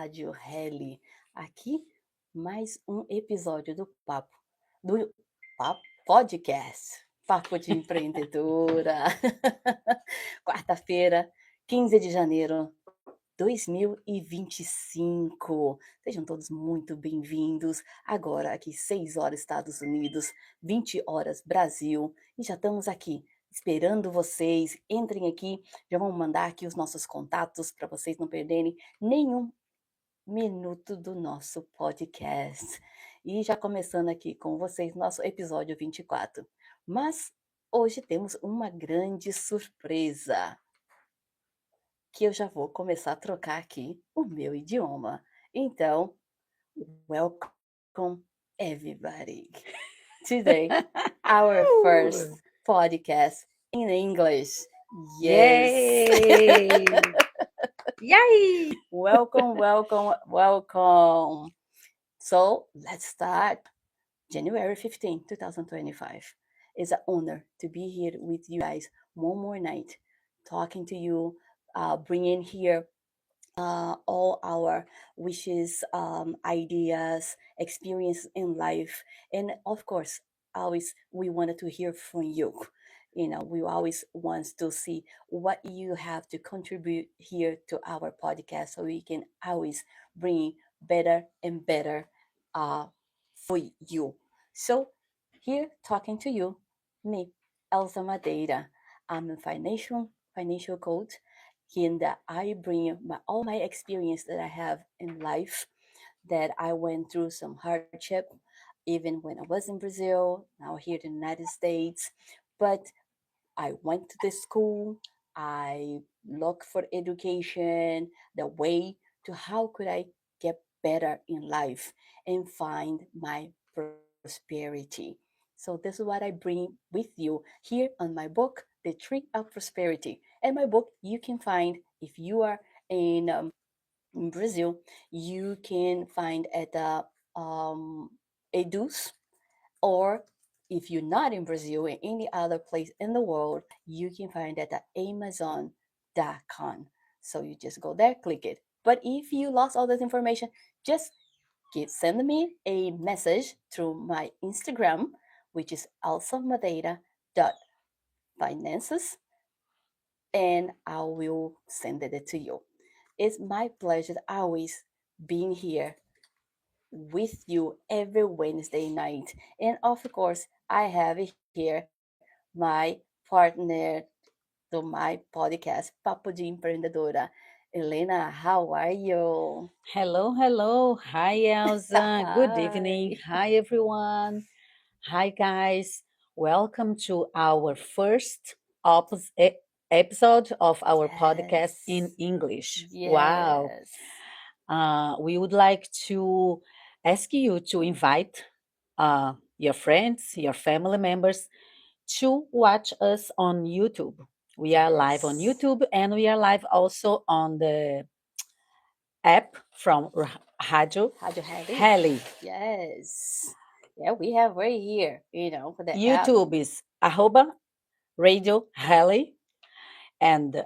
Rádio Rally. Aqui, mais um episódio do podcast, Papo de Empreendedora. Quarta-feira, 15 de janeiro, 2025. Sejam todos muito bem-vindos. Agora aqui 6 horas Estados Unidos, 20 horas Brasil. E já estamos aqui esperando vocês. Entrem aqui, já vamos mandar aqui os nossos contatos para vocês não perderem nenhum minuto do nosso podcast. E já começando aqui com vocês, nosso episódio 24. Mas hoje temos uma grande surpresa, que eu já vou começar a trocar aqui o meu idioma. Então, welcome everybody. Today, our first podcast in English. Yes. Yay! Yay! Welcome, welcome, welcome. So let's start. January 15, 2025. It's an honor to be here with you guys one more night, talking to you, bringing here all our wishes, ideas, experience in life, and of course, always we wanted to hear from you. We always want to see what you have to contribute here to our podcast, so we can always bring better and better for you. So here talking to you, me, Elsa Madeira. I'm a financial coach, in that I bring all my experience that I have in life, that I went through some hardship, even when I was in Brazil, now here in the United States. But I went to the school, I looked for education, the way to how could I get better in life and find my prosperity. So this is what I bring with you here on my book, The Tree of Prosperity. And my book you can find if you are in Brazil, you can find at the Eduz, or if you're not in Brazil, in any other place in the world, you can find it at Amazon.com. So you just go there, click it. But if you lost all this information, just send me a message through my Instagram, which is alsamadeira.finances, and I will send it to you. It's my pleasure always being here with you every Wednesday night. And of course, I have here my partner to my podcast, Papo de Empreendedora. Elena, how are you? Hello. Hi, Elsa. Good evening. Hi. Hi, everyone. Hi, guys. Welcome to our first episode of our podcast in Yes. English. Wow. Yes. We would like to ask you to invite your friends, your family members to watch us on YouTube. We are live on Yes. YouTube and we are live also on the app from Radio Rádio Rally? Heli. Yes. Yeah, we have right here, for the app. YouTube is arroba Radio Heli and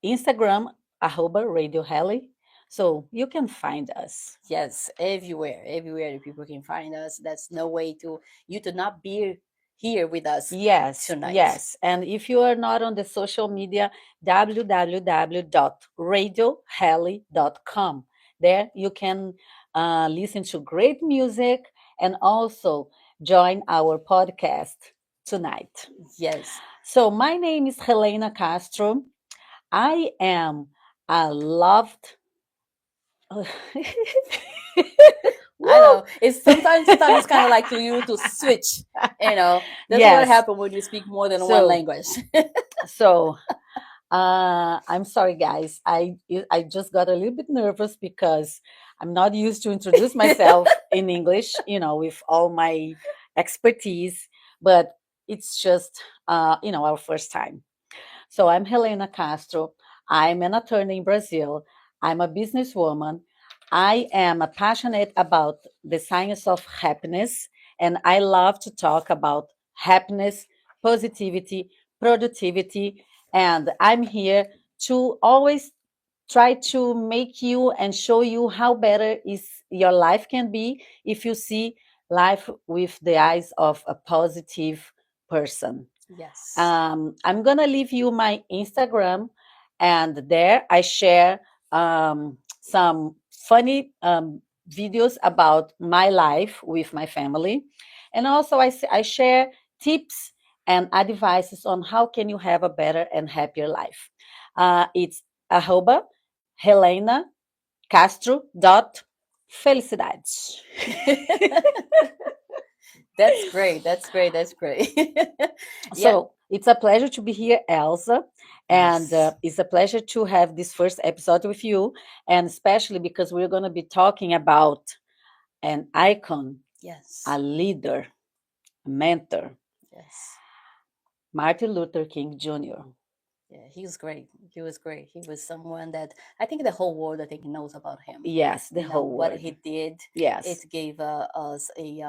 Instagram arroba Radio Heli. So you can find us. Yes, everywhere the people can find us. That's no way to you to not be here with us Yes, tonight. yes. And if you are not on the social media, www.radioheli.com. There you can listen to great music and also join our podcast tonight. Yes. So, my name is Helena Castro. I am a loved. I Woo! know. Sometimes it's kind of like to you to switch. That's what Yes. happens when you speak more than one So, language. so I'm sorry, guys. I just got a little bit nervous because I'm not used to introduce myself in English, with all my expertise. But it's just, our first time. So I'm Helena Castro. I'm an attorney in Brazil. I'm a businesswoman. I am passionate about the science of happiness, and I love to talk about happiness, positivity, productivity, and I'm here to always try to make you and show you how better is your life can be if you see life with the eyes of a positive person. Yes. I'm gonna leave you my Instagram, and there I share some funny videos about my life with my family, and also I share tips and advices on how can you have a better and happier life. It's arroba Helena Castro dot felicidades. That's great. That's great. That's great. Yeah. So it's a pleasure to be here, Elsa. And Yes. it's a pleasure to have this first episode with you. And especially because we're going to be talking about an icon, Yes. a leader, a mentor, Yes. Martin Luther King Jr. Yeah, he was great. He was great. He was someone that I think the whole world I think knows about him. Yes, the You know whole what world. he did. Yes, It gave us a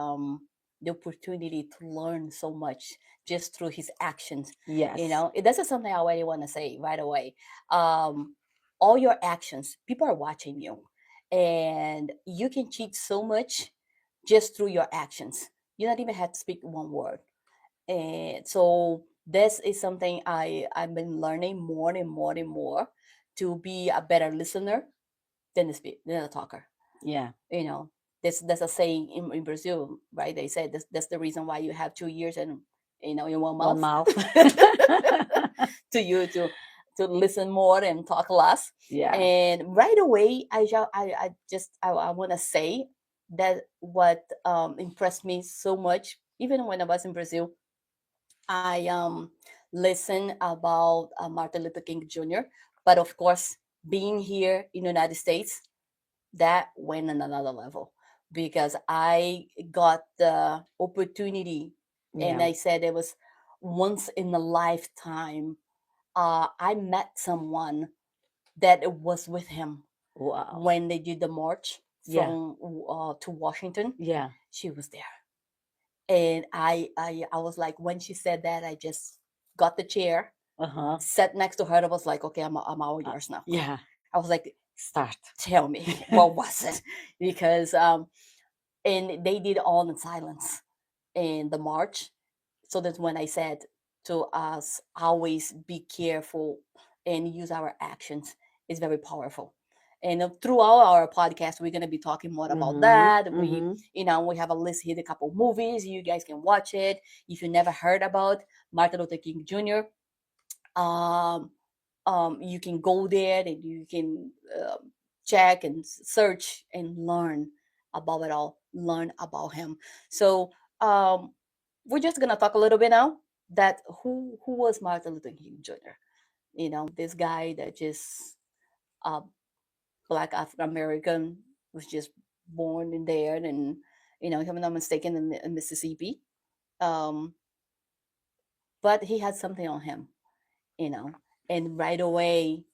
the opportunity to learn so much just through his actions. You yes, know, that's just something I already want to say right away. Um, all your actions, people are watching you, and you can cheat so much just through your actions. You don't even have to speak one word, and so this is something I've been learning more and more and more to be a better listener than a talker. yeah. You know, that's a saying in Brazil, right? They say that's the reason why you have 2 years and in one One mouth. mouth. To you to listen more and talk less. Yeah. And right away I want to say that what impressed me so much even when I was in Brazil. I listen about Martin Luther King Jr., but of course, being here in the United States, that went on another level because I got the opportunity, and Yeah. I said it was once in a lifetime. I met someone that was with him Wow. when they did the march Yeah. from to Washington. Yeah. She was there, and I was like, when she said that, I just got the chair, Uh-huh. sat next to her, and I was like, okay, I'm all yours now. Yeah. I was like, Start. tell me, what was it? Because and they did all in silence in the march. So that's when I said to us, always be careful and use our actions. It's very powerful. And throughout our podcast, we're going to be talking more about Mm-hmm. that. Mm-hmm. We have a list here, a couple movies. You guys can watch it. If you never heard about Martin Luther King Jr., um, you can go there and you can check and search and learn about it all, learn about him. So um, we're just gonna talk a little bit now that who was Martin Luther King Jr. This guy that just uh, black African American was just born in there, and if I'm not mistaken, in Mississippi. Um, but he had something on him, you know, and right away,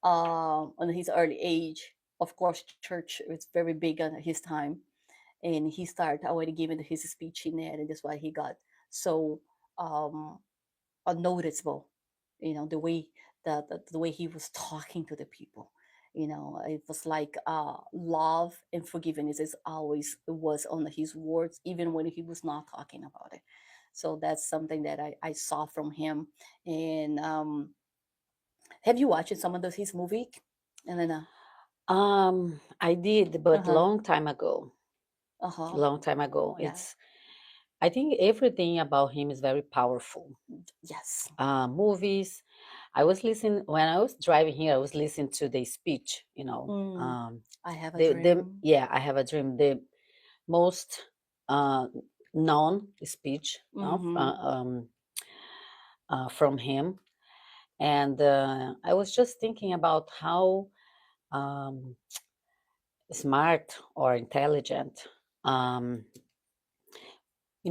on his early age, of course, church was very big on his time, and he started already giving his speech in there, and that's why he got so um, unnoticeable. The way the way he was talking to the people. It was like love and forgiveness is always was on his words, even when he was not talking about it. So that's something that I saw from him. And have you watched some of his movie, Elena? I did, Uh but huh. long time ago. Uh huh. Long time ago. Yeah. I think everything about him is very powerful. Yes. Movies. I was listening when I was driving here. I was listening to the speech. Mm, I have a The dream. yeah. I have a dream. The most uh, known speech Mm-hmm. from him, and I was just thinking about how um, smart or intelligent. Um,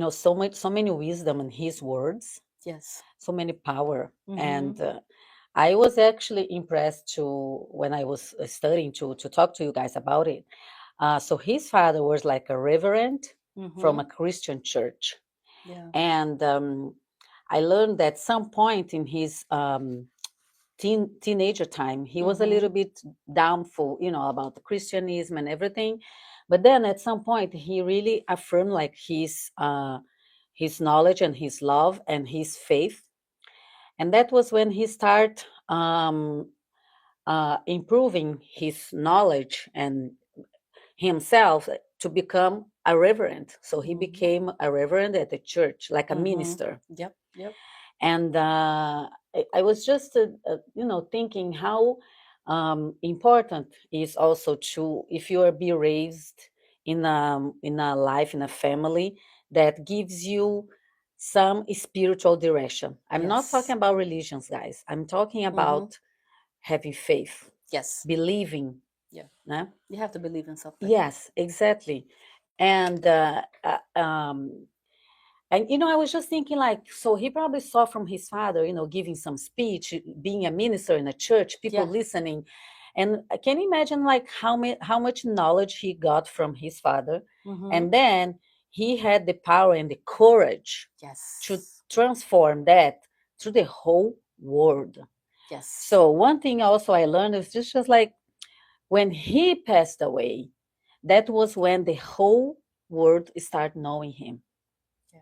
so many wisdom in his words, Yes. so many power, Mm-hmm. and I was actually impressed to when I was studying to talk to you guys about it. So his father was like a reverend from Mm-hmm. a Christian church, Yeah. and I learned that some point in his teenager time, he was a Mm-hmm. little bit doubtful, about the Christianism and everything. But then at some point, he really affirmed like his knowledge and his love and his faith, and that was when he started improving his knowledge and himself to become a reverend. So he Mm-hmm. became a reverend at the church, like a Mm-hmm. minister. Yep. Yep. And I was just thinking how important is also to, if you are be raised in a life, in a family that gives you some spiritual direction. I'm not talking Yes. about religions, guys. I'm talking Mm-hmm. about having faith, Yes. believing. Yeah. Né? You have to believe in something. Yes, exactly. And I was just thinking, like, so he probably saw from his father, giving some speech, being a minister in a church, people Yeah. listening. And I can imagine, like, how much knowledge he got from his father. Mm-hmm. And then he had the power and the courage to Yes. transform that through the whole world. Yes. So, one thing also I learned is just like when he passed away, that was when the whole world started knowing him. Yeah.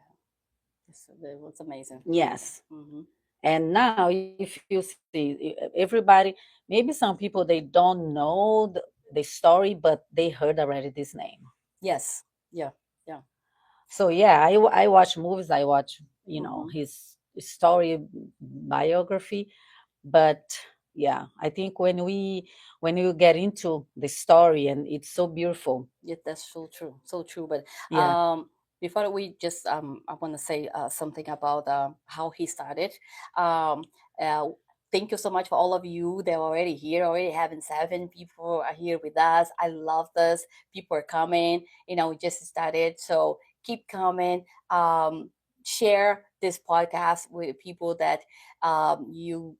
It was amazing. Yeah. Yes. Mm-hmm. And now, if you see everybody, maybe some people they don't know the story, but they heard already this name. Yes. Yeah. Yeah. So yeah, I watch movies, I watch Mm-hmm. his story biography, but yeah, I think when you get into the story and it's so beautiful. Yeah, that's so true, so true. But Yeah, before we just, I want to say something about how he started. Um, uh, thank you so much for all of you that are already here. Already having 7 people are here with us. I love this. People are coming. We just started, so keep coming. Share this podcast with people that you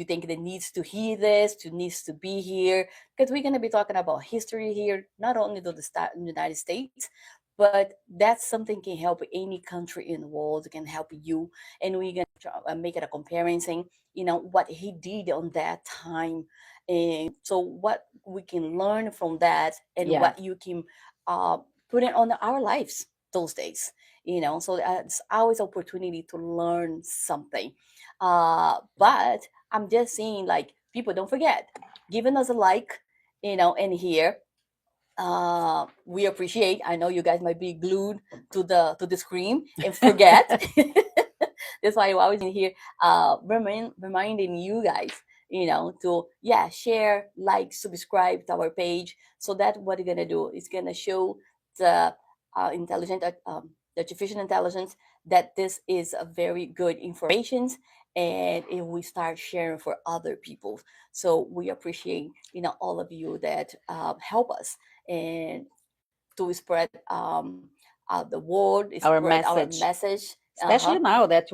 think that needs to hear this, to needs to be here, because we're going to be talking about history here, not only to the United States, but that's something can help any country in the world, can help you. And we're going to make it a comparison, what he did on that time. And so what we can learn from that, and yeah. what you can uh, put it on our lives those days. So it's always opportunity to learn something. But I'm just saying, like, people, don't forget, giving us a like, in here. We appreciate. I know you guys might be glued to the screen and forget. That's why I always in here, reminding you guys, to, yeah, share, like, subscribe to our page. So that what you're gonna do is gonna show the intelligent, the artificial intelligence, that this is a very good information, and if we start sharing for other people. So we appreciate, all of you that help us and to spread the word, Our spread our message, message. especially now that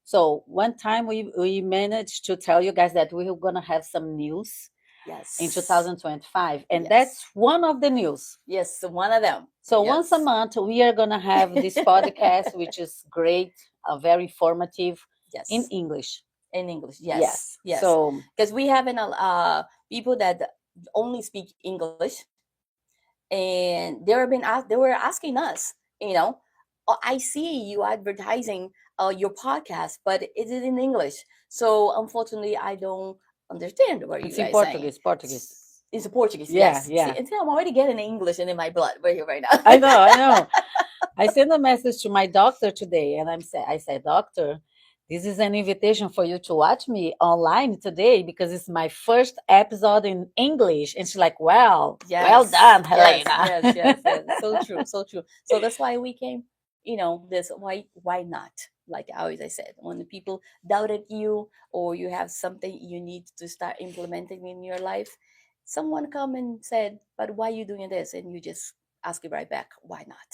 so one time we managed to tell you guys that we were going to have some news in Yes. 2025, and Yes. that's one of the news. Yes. One of them. So once a Yes. month we are going to have this podcast, which is great, very informative in Yes. English. In English. Yes. Yes. Yes. So Because we have people that only speak English, and they were asking us, you know, "Oh, I see you advertising your podcast, but it is in English. So unfortunately, I don't understand what you it's in guys saying." Portuguese. Portuguese. It's Portuguese, Yeah, yes. See, yeah. and see, I'm already getting English in my blood right here, right now. I know, I know. I sent a message to my doctor today, and I said, doctor, this is an invitation for you to watch me online today because it's my first episode in English. And she's like, well Yes, done, yes, Helena. yes, yes, yes. So true, so true. So that's why we came. This why not? Like always, I said, when the people doubted you, or you have something you need to start implementing in your life, someone come and said, "But why you doing this?" And you just ask it right back, "Why not?"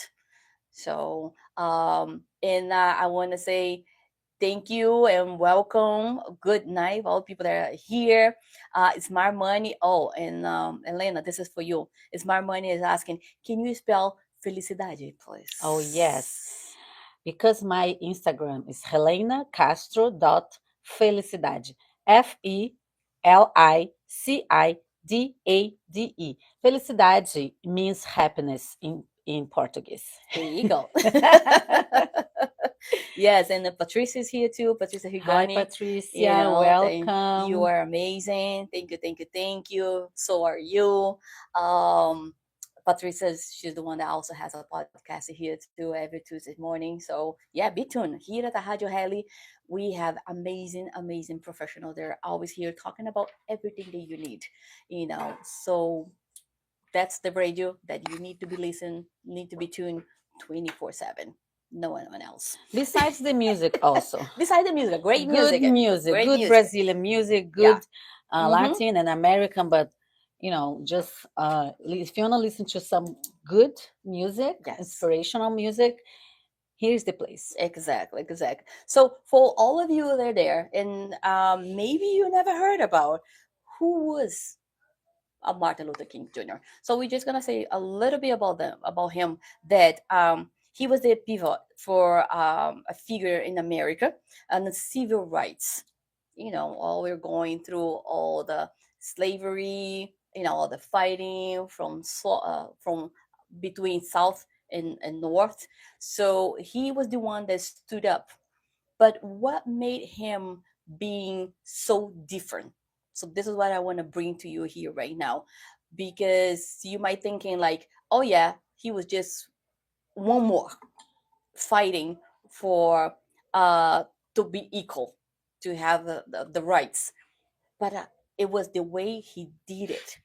So, and I want to say thank you and welcome. Good night, all people that are here. Smart Money. Oh, and Elena, this is for you. Smart Money is asking, can you spell felicidade, Oh, yes. please? Because my Instagram is Helena Castro dot Felicidade. Felicidade. Felicidade. Felicidade means happiness in Portuguese. There you go. Yes, and Patricia is here too. Patricia Hi, Higoni. Patricia. You Welcome. are amazing. Thank you, thank you, thank you. So are you. Um, Patricia, she's the one that also has a podcast here too every Tuesday morning. So yeah, be tuned. Here at the Rádio Heli, we have amazing, amazing professionals. They're always here talking about everything that you need. So that's the radio that you need to be listening, need to be tuned 24/7. No one else. Besides the music, also. Besides the music, great Good music, music, great good music. Brazilian music, Yeah. good Mm-hmm. Latin and American, but just if you want to listen to some good music, Yes. inspirational music, here's the place. Exactly, exactly. So for all of you that are there, and maybe you never heard about who was Martin Luther King Jr. So we're just gonna say a little bit about him. That he was the pivot for a figure in America and the civil rights. All we're going through, all the slavery, all the fighting from between South and North. So he was the one that stood up. But what made him being so different? So this is what I want to bring to you here right now, because you might thinking like, oh yeah, he was just one more fighting for to be equal, to have the rights. But it was the way he did it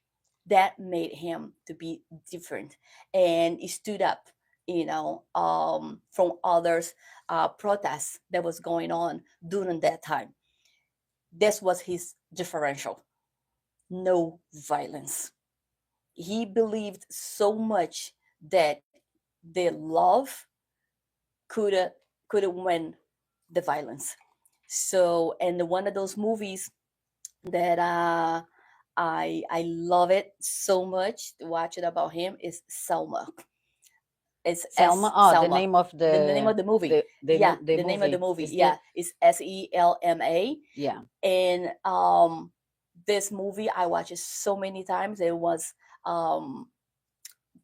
that made him to be different, and he stood up, from others protests that was going on during that time. This was his differential: no violence. He believed so much that the love could could win the violence. So, and one of those movies that I love it so much to watch it about him is Selma. It's Selma. Oh, the Selma. name of The name of the movie. Yeah, the the name of the movie movie. is the Yeah, is Selma. yeah. And this movie I watched it so many times. It was um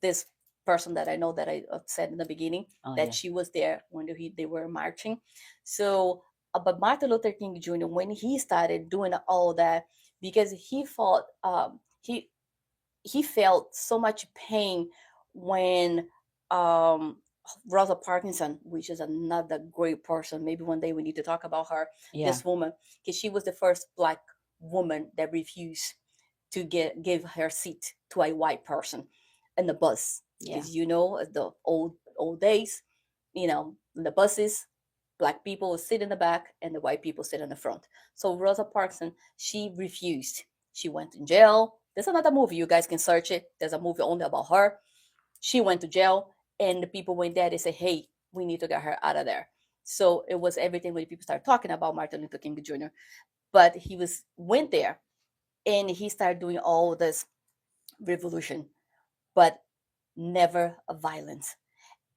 this person that I know that I said in the beginning Oh that yeah. she was there when they were marching. So, but Martin Luther King Jr. when he started doing all that, because he felt he felt so much pain when um, Rosa Parkinson, which is another great person. Maybe one day we need to talk about her. Yeah. This woman, because she was the first black woman that refused to give her seat to a white person in the bus. Yeah. Because the old days, in the buses, black people would sit in the back and the white people sit in the front. So Rosa Parks, she refused. She went in jail. There's another movie, you guys can search it. There's a movie only about her. She went to jail, and the people went there. They say, "Hey, we need to get her out of there." So it was everything when people started talking about Martin Luther King Jr. But he went there, and he started doing all this revolution, but never a violence.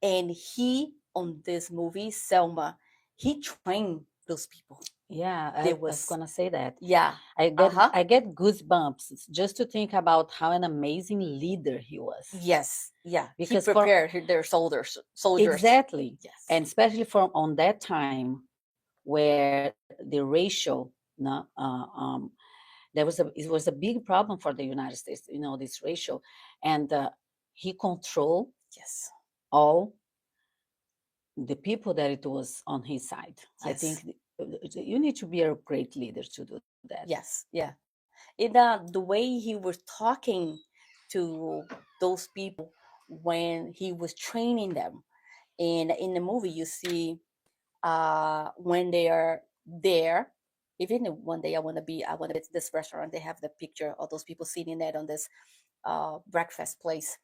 And he, on this movie Selma, he trained those people. Yeah, There I was was, gonna say that. yeah, I get goosebumps just to think about how an amazing leader he was. yes, yeah. He Because for prepared their soldiers. exactly, Yes, and especially from on that time where the racial, no, it was a big problem for the United States. This racial, and he controlled yes, all the people that it was on his side. I yes, think you need to be a great leader to do that. yes, yeah. And the way he was talking to those people when he was training them, and in the movie you see when they are there. Even one day I want to visit this restaurant. They have the picture of those people sitting there on this breakfast place,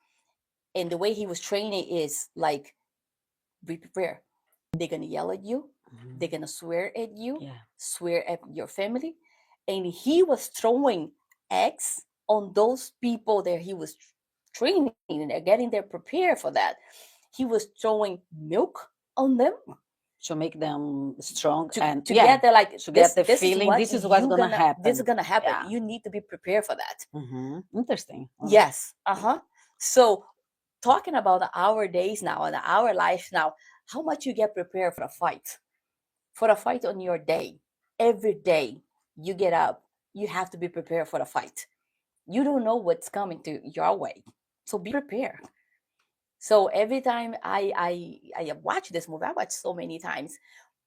and the way he was training is like, be prepared. They're gonna yell at you. They're gonna swear at you, Yeah. swear at your family, and he was throwing eggs on those people that he was training and getting them prepared for that. He was throwing milk on them. to make them strong and to get there, like to get the this is feeling what this is what's you gonna gonna this is happen. gonna happen. Yeah. You need to be prepared for that. Interesting. Yes. So talking about our days now and our life now, how much you get prepared for a fight on your day. Every day you get up, you have to be prepared for a fight. You don't know what's coming to your way, so be prepared. So every time I watch this movie, I watch so many times,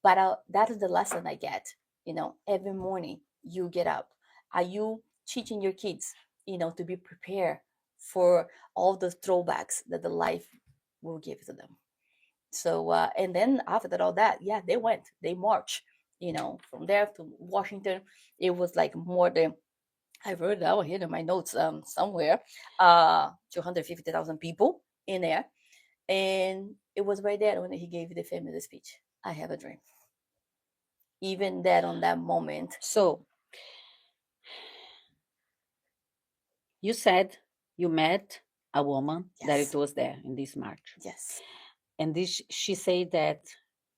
but that is the lesson I get. Every morning you get up. Are you teaching your kids, to be prepared for all the throwbacks that the life will give to them? So and then after that, all that, yeah, they march, from there to Washington. It was like more than, I wrote it down here in my notes somewhere, 250,000 people in there. And it was right there when he gave the famous speech, I have a dream. Even that on that moment. So you said you met a woman that Yes. it was there in this march, Yes. and this she said that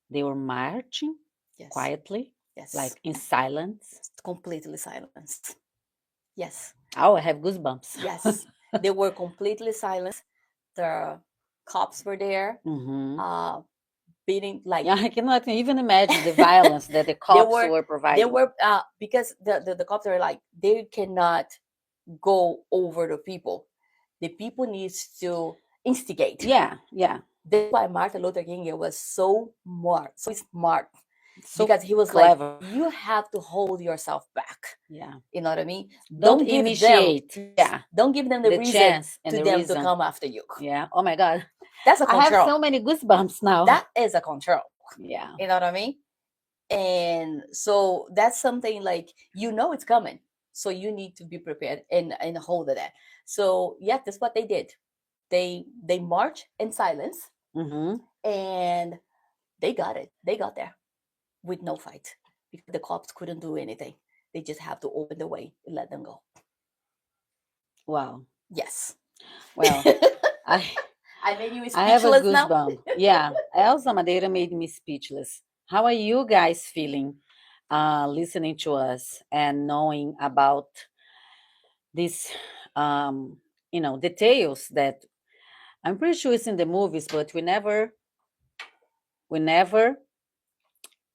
they were marching Yes. quietly, Yes. like in silence. Completely silenced. Yes. Oh, I have goosebumps. Yes. They were completely silenced. The cops were there, beating like, Yeah, I cannot even imagine the violence that the they cops were were they providing. were because the cops are like, they cannot go over the people. The people needs to instigate. Yeah, yeah. That's why Martin Luther King was so smart, So because he was clever. like, you have to hold yourself back. Yeah. You know what I mean? Don't Give them, initiate. Yeah. don't give them the The reason chance and to the them to reason. come after you. Yeah. Oh my God. That's a I have control. so many goosebumps now. That is a control. Yeah. You know what I mean? And so that's something like, it's coming. So you need to be prepared and hold of that. So yeah, that's what they did. They march in silence, and they got it. They got there with no fight, because the cops couldn't do anything. They just have to open the way and let them go. Wow. Yes. Well, I I made you I have a speechless now. goosebump. Yeah. Elsa Madeira made me speechless. How are you guys feeling listening to us and knowing about these details that I'm pretty sure it's in the movies, but we never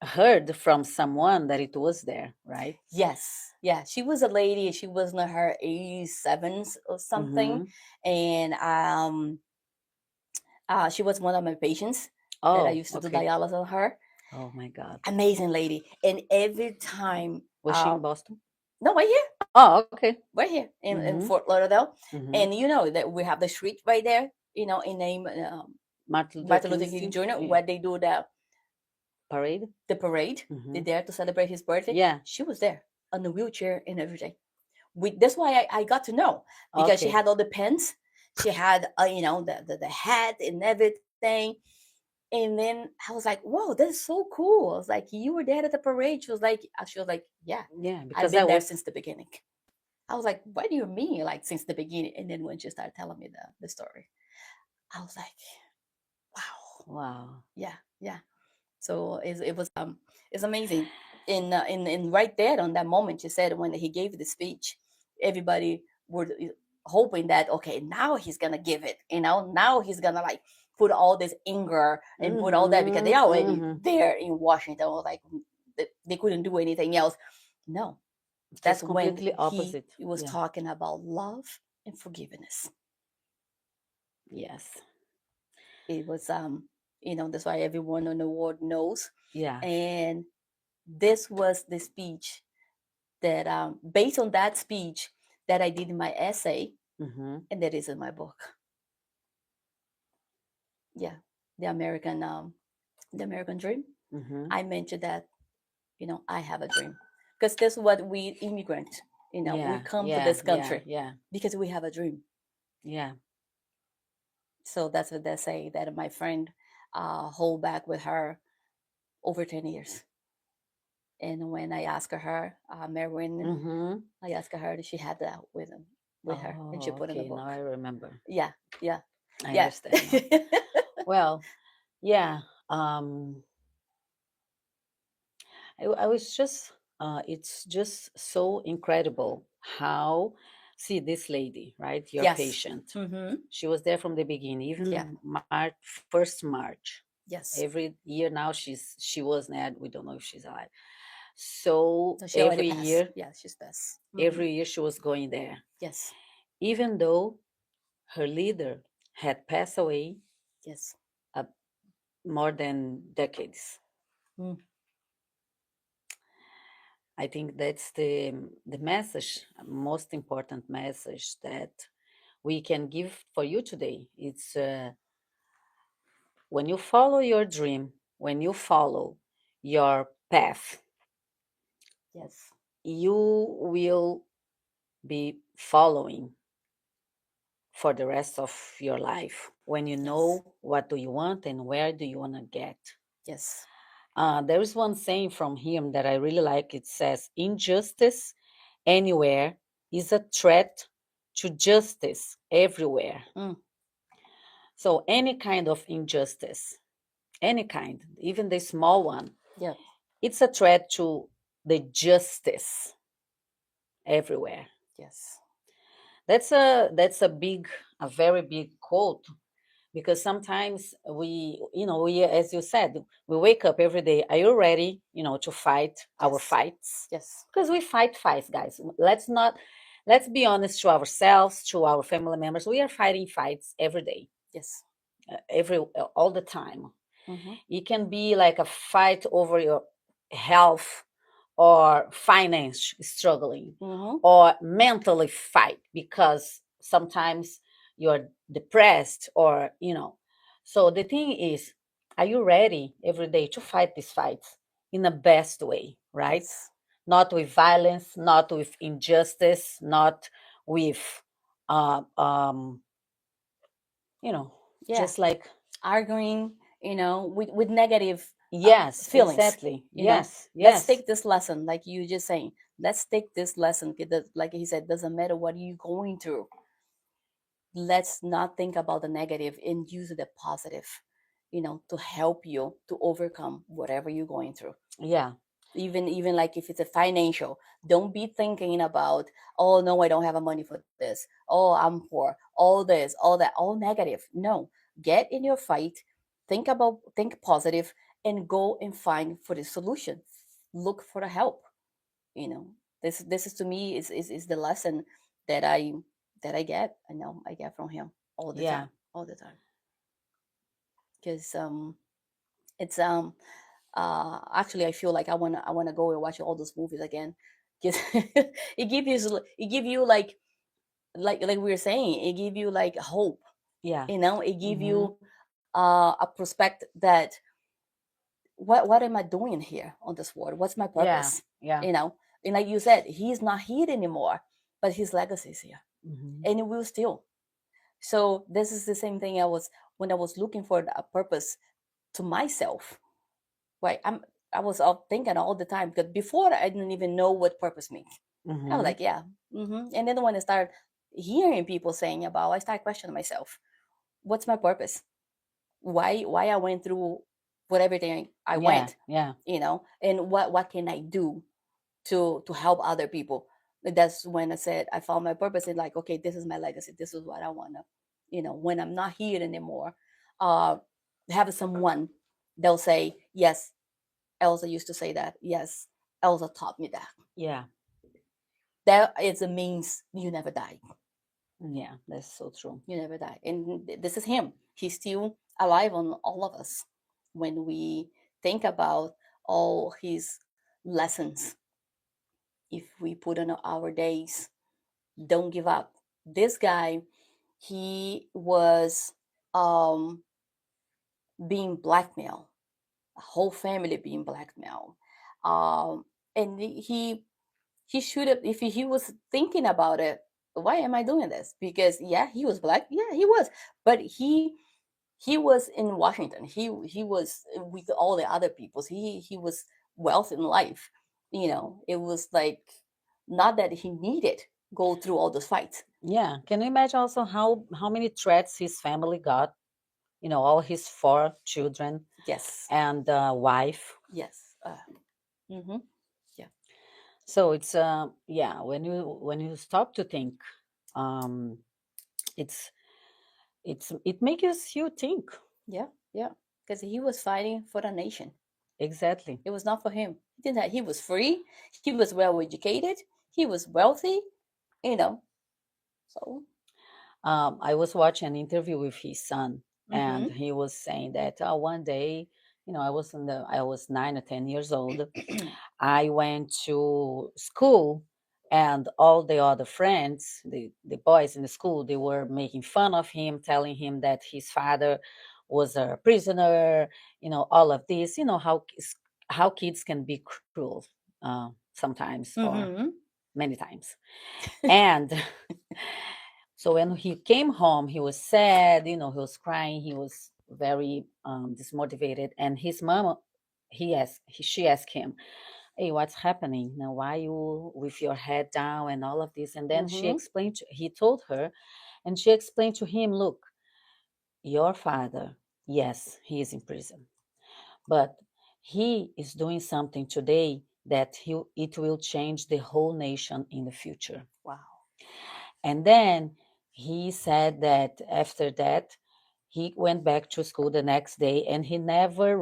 heard from someone that it was there, right? Yes. Yeah. She was a lady. She was in her 87s or something. And she was one of my patients that I Oh, used to do okay. dialysis on her. Oh my God. Amazing lady. And every time, Was she in Boston? no, right here, Oh, okay. right here in Mm-hmm. Fort Lauderdale. Mm-hmm. And you know that we have the street right there, in name Martin Martin Luther King Jr., Yeah. where they do Parade. the parade. They're there to celebrate his birthday. Yeah. She was there on the wheelchair and everything. That's why I got to know, because she Okay. had all the pens. She had, the hat and everything. And then I was like, whoa, that's so cool. I was like, you were there at the parade? She was like, yeah, Yeah, I've because been I there was. since the beginning. I was like, what do you mean, like, since the beginning? And then when she started telling me the story, I was like, wow, Wow. yeah, yeah. So it was it's amazing. In right there on that moment, she said, when he gave the speech, everybody were hoping that, okay, now he's gonna give it. Now he's gonna, like, put all this anger and put all that, because they already there in Washington. Like, they couldn't do anything else. No, that's when completely opposite. he was Yeah. talking about love and forgiveness. Yes. It was that's why everyone in the world knows. Yeah. And this was the speech that, based on that speech, that I did in my essay, and that is in my book. Yeah, the American dream. I mentioned that, I have a dream, because this is what we immigrant, we come to this country Yeah. because we have a dream. Yeah. So that's what they say, that my friend hold back with her over 10 years. And when I asked her, Marilyn, I asked her that she had that with her, and she put in the Okay. book. Now I remember. Yeah, yeah, I yeah. understand now. Well, yeah. Um, I was just, it's just so incredible how, see this lady, right? Your Yes. patient. Mm-hmm. She was there from the beginning, Yeah. even March, first March. Yes. Every year now she was mad. We don't know if she's alive. So So she already passed. year, Yeah, she's passed. Mm-hmm. every year she was going there, Yes. even though her leader had passed away Yes. uh, more than decades. Mm. I think that's the message, most important message that we can give for you today. It's when you follow your dream, when you follow your path, Yes. you will be following for the rest of your life when you Yes. know what do you want and where do you want to get. Yes. There is one saying from him that I really like. It says, injustice anywhere is a threat to justice everywhere. Mm. So, any kind of injustice, any kind, even the small one, Yeah. it's a threat to the justice everywhere. Yes. That's a very big quote, because sometimes we, we, as you said, we wake up every day. Are you ready, to fight our Yes. fights? Yes. Because we fight fights, guys. Let's be honest to ourselves, to our family members. We are fighting fights every day, Yes. all the time. Mm-hmm. It can be like a fight over your health, or finance struggling, Mm-hmm. or mentally fight because sometimes you're depressed, or so the thing is, are you ready every day to fight these fights in the best way, right? Yes. Not with violence, not with injustice, not with uh, um you know Yeah. just like, Arguing, with negative yes, feelings. exactly, You know, yes, let's yes, take this lesson, like you just saying. Let's take this lesson. Like he said, doesn't matter what you're going through. Let's not think about the negative and use the positive, to help you to overcome whatever you're going through. yeah, Even like if it's a financial, don't be thinking about, oh no, I don't have a money for this, oh I'm poor, all this, all that, all negative. No, get in your fight, think positive, and go and find for the solution. Look for the help. This is to me is the lesson that I get. I know I get from him all the yeah, time, all the time. Because it's actually I feel like I wanna go and watch all those movies again, because it give you like we were saying, it give you like hope. yeah, It give mm-hmm, you a prospect that what am I doing here on this world? What's my yeah, purpose? yeah, And like you said, he's not here anymore, but his legacy is here, mm-hmm, and it will still. So this is the same thing I was when I was looking for a purpose to myself. Right. I was all thinking all the time, because before I didn't even know what purpose means. I was mm-hmm, like, yeah. And then when I started hearing people saying about, I started questioning myself. What's my purpose? Why I went through what everything I yeah, went, yeah, and what can I do to help other people? That's when I said I found my purpose, and like, okay, this is my legacy. This is what I wanna, when I'm not here anymore, uh, have someone they'll say, yes, Elsa used to say that. Yes, Elsa taught me that. yeah, That is a means you never die. yeah, that's so true. You never die. And this is him. He's still alive on all of us. When we think about all his lessons, if we put on our days, don't give up. This guy, he was um, being blackmailed, a whole family being blackmailed. Um, and he should have, if he was thinking about it, why am I doing this? Because yeah, he was black, yeah, he was, but he was in Washington, he was with all the other peoples, he was wealth in life. It was like, not that he needed go through all those fights. Yeah, can you imagine also how many threats his family got? All his four children Yes. and wife. Yes. Mm-hmm. Yeah. So it's yeah, when you stop to think, um, it's it makes you think. Yeah. Yeah. Because he was fighting for the nation. Exactly. It was not for him. He didn't have, he was free. He was well educated. He was wealthy. You know. So. I was watching an interview with his son, and Mm-hmm. he was saying that one day, I was 9 or 10 years old. I went to school, and all the other friends, the boys in the school, they were making fun of him, telling him that his father was a prisoner. All of this. How kids can be cruel sometimes or Mm-hmm. many times, and so when he came home, he was sad, he was crying, he was very dismotivated. And his mom, she asked him, "Hey, what's happening? Now, why you with your head down and all of this?" And then Mm-hmm. he told her, and she explained to him, "Look, your father, yes, he is in prison, but he is doing something today that it will change the whole nation in the future." Wow. And then he said that after that, he went back to school the next day, and he never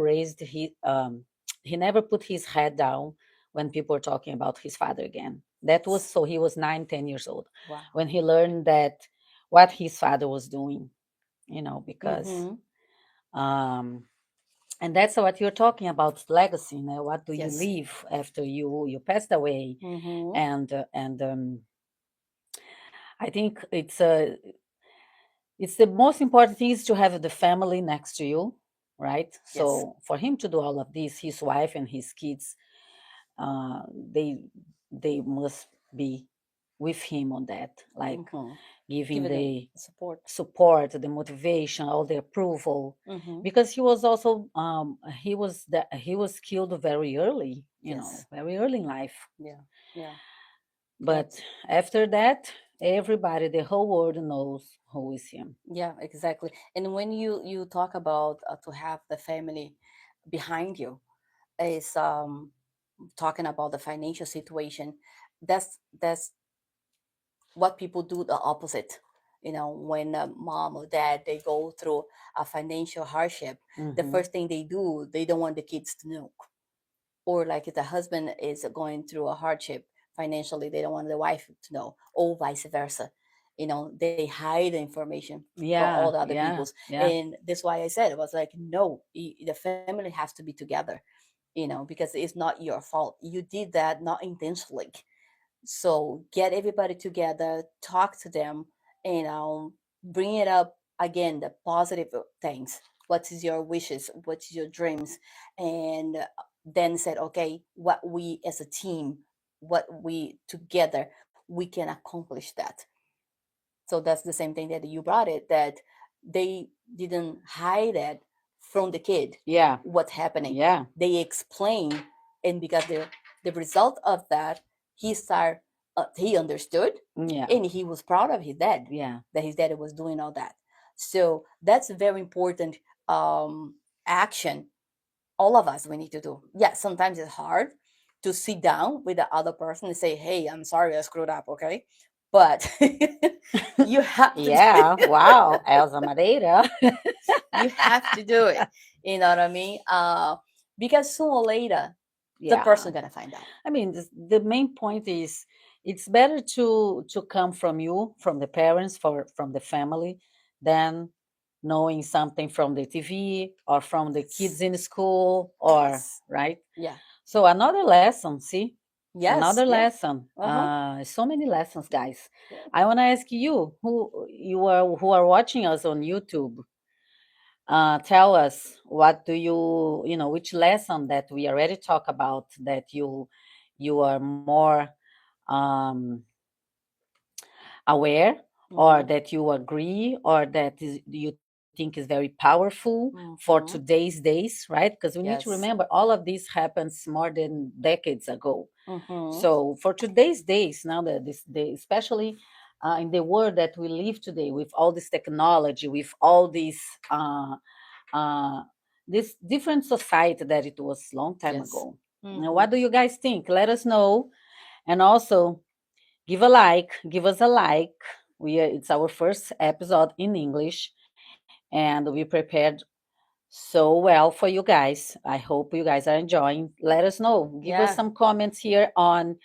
put his head down when people were talking about his father again. That was, so he was 9, 10 years old Wow. when he learned that what his father was doing, because Mm-hmm. um and that's what you're talking about, legacy. What do you Yes. leave after you passed away? Mm-hmm. And I think it's the most important thing is to have the family next to you, right? Yes. So for him to do all of this, his wife and his kids, uh, they they must be with him on that, like Mm-hmm. giving Give it the the support. support, the motivation, all the approval, Mm-hmm. because he was also he was killed very early, Yes. very early in life. Yeah. Yeah. But That's after that, everybody, the whole world knows who is him. yeah, exactly. And when you talk about to have the family behind you, is talking about the financial situation. That's what people do the opposite. When mom or dad they go through a financial hardship, the Hmm. first thing they do, they don't want the kids to know. Or like if the husband is going through a hardship financially, they don't want the wife to know, or vice versa. They hide the information from all the Yeah, other yeah, peoples. yeah. And that's why I said it was like, no, the family has to be together, because it's not your fault. You did that not intentionally. So get everybody together, talk to them, bring it up again, the positive things. What is your wishes? What is your dreams? And then said, okay, what we as a team, what we together, we can accomplish that. So that's the same thing that you brought it, that they didn't hide it from the kid Yeah, what's happening. yeah, They explain, and because the result of that, he understood, yeah, and he was proud of his dad, yeah, that his dad was doing all that. So that's a very important action all of us we need to do. Yeah, sometimes it's hard to sit down with the other person and say, hey, I'm sorry I screwed up, okay? But you have to yeah. Wow, Elsa Madeira. you have to do it. You know what I mean? Because sooner or later the Yeah, person gonna find out. I mean, the main point is it's better to come from you, from the parents, from the family, than knowing something from the TV or from the kids Yes. in school, or Yes. right. Yeah. So another lesson, see, Yes. another Yeah. lesson. Uh-huh. So many lessons, guys. Yeah. I want to ask you, who are watching us on YouTube. Tell us, what do which lesson that we already talked about that you are more um, aware, or Mm-hmm. that you agree, or that you think is very powerful for Mm-hmm. today's days, right? Because we need to remember Yes. all of this happens more than decades ago. Mm-hmm. So for today's days, now that this day, especially in the world that we live today, with all this technology, with all uh, this different society that it was long time Yes. ago. What do you guys think? Let us know. And also give a like, give us a like. It's our first episode in English, and we prepared so well for you guys. I hope you guys are enjoying. Let us know. Give us Yeah. some comments here on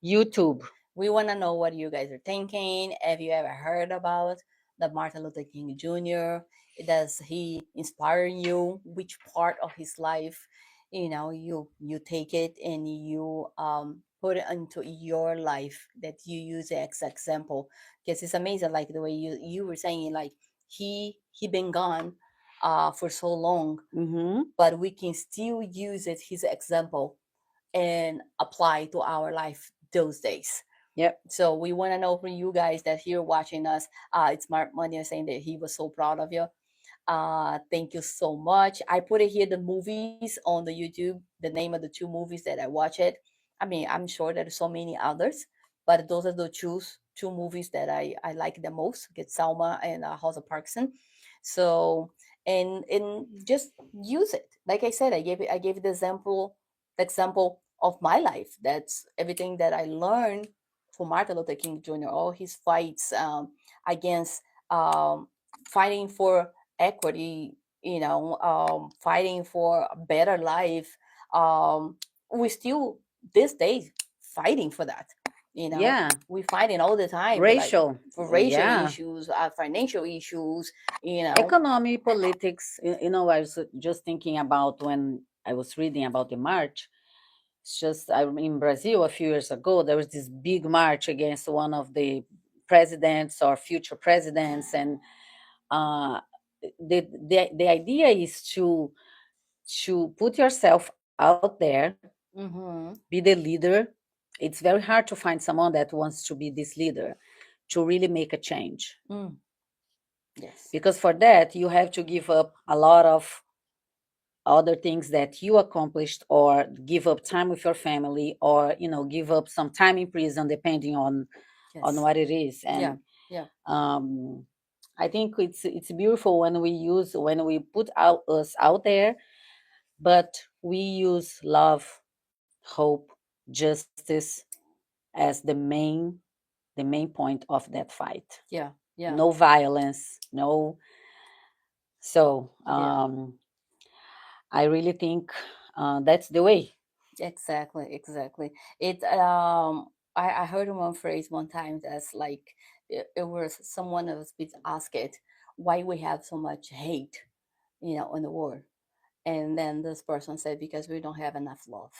YouTube. We want to know what you guys are thinking. Have you ever heard about the Martin Luther King Jr.? Does he inspire you? Which part of his life, you take it and you put it into your life that you use it as example? Because it's amazing, like the way you were saying, like he been gone for so long, Mm-hmm. but we can still use it his example and apply to our life those days. Yep. So we want to know from you guys that here watching us. It's Mark Money saying that he was so proud of you. Thank you so much. I put it here the movies on the YouTube, the name of the two movies that I watch it. I mean, I'm sure there's so many others, but those are the two movies that I like the most. Get Salma and House of Parkinson. So and just use it. Like I said, I gave the example of my life. That's everything that I learned from Martin Luther King Jr. All his fights against fighting for equity, fighting for a better life. We still this day fighting for that. Yeah. We fighting all the time, like Racial. for racial Yeah. issues, financial issues. Economy, politics. I was just thinking about when I was reading about the march. It's just in Brazil a few years ago, there was this big march against one of the presidents or future presidents, and uh, the idea is to put yourself out there, Mm-hmm. be the leader. It's very hard to find someone that wants to be this leader to really make a change, Mm. Yes. because for that you have to give up a lot of other things that you accomplished, or give up time with your family, or give up some time in prison, depending on Yes. what it is. Yeah. And Yeah. um, I think it's beautiful when we put us out there, but we use love, hope, justice as the main point of that fight. Yeah. Yeah. No violence, no. So Yeah. I really think that's the way. Exactly. Exactly. I heard one phrase one time that's like it was someone else been asked it why we have so much hate, in the world, and then this person said because we don't have enough love.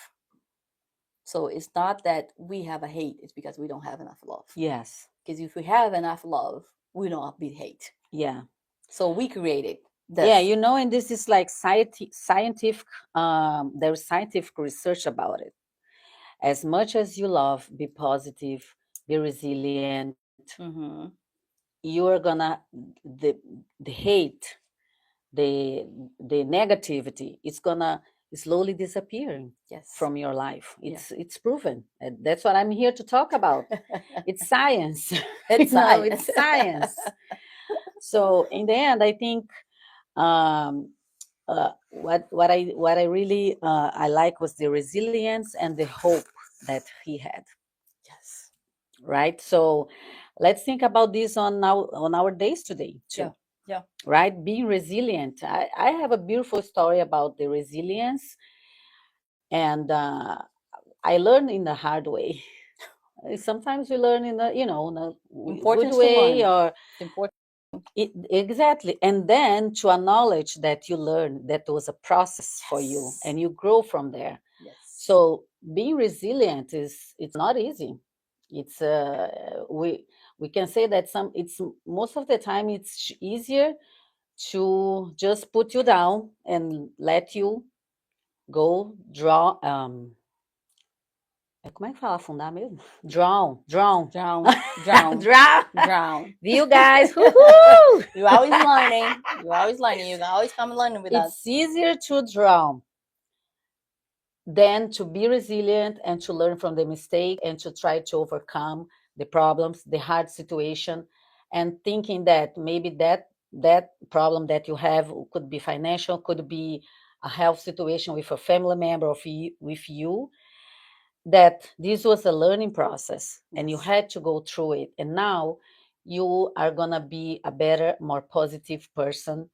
So it's not that we have a hate; it's because we don't have enough love. Yes. Because if we have enough love, we don't be hate. Yeah. So we created Yeah, this. and this is like scientific. There's scientific research about it. As much as you love, be positive, be resilient, Mm-hmm. you're gonna the hate, the the negativity, it's gonna slowly disappearing Yes. from your life. Yeah. It's proven. And that's what I'm here to talk about. It's science. It's It's science. science. So in the end, I think um, what I really I like was the resilience and the hope that he had. Yes. Right. So let's think about this on our days today Yeah. too. Yeah. Right, being resilient. I have a beautiful story about the resilience, and I learned in the hard way. Sometimes we learn in a good Importance to way, learn. or It's important. exactly, and then to acknowledge that you learn that was a process for you Yes. and you grow from there. Yes. So being resilient is it's not easy. It's we can say that some it's most of the time it's easier to just put you down and let you go draw. Como é que fala afundar mesmo? Drown. Drown. Drown. Drown. Drown. Viu, guys? Woohoo! You're always learning. You're always learning. You can always come learning with us. It's easier to drown than to be resilient and to learn from the mistake and to try to overcome the problems, the hard situation, and thinking that maybe that problem that you have could be financial, could be a health situation with a family member with you, that this was a learning process and you Yes. had to go through it. And now you are going to be a better, more positive person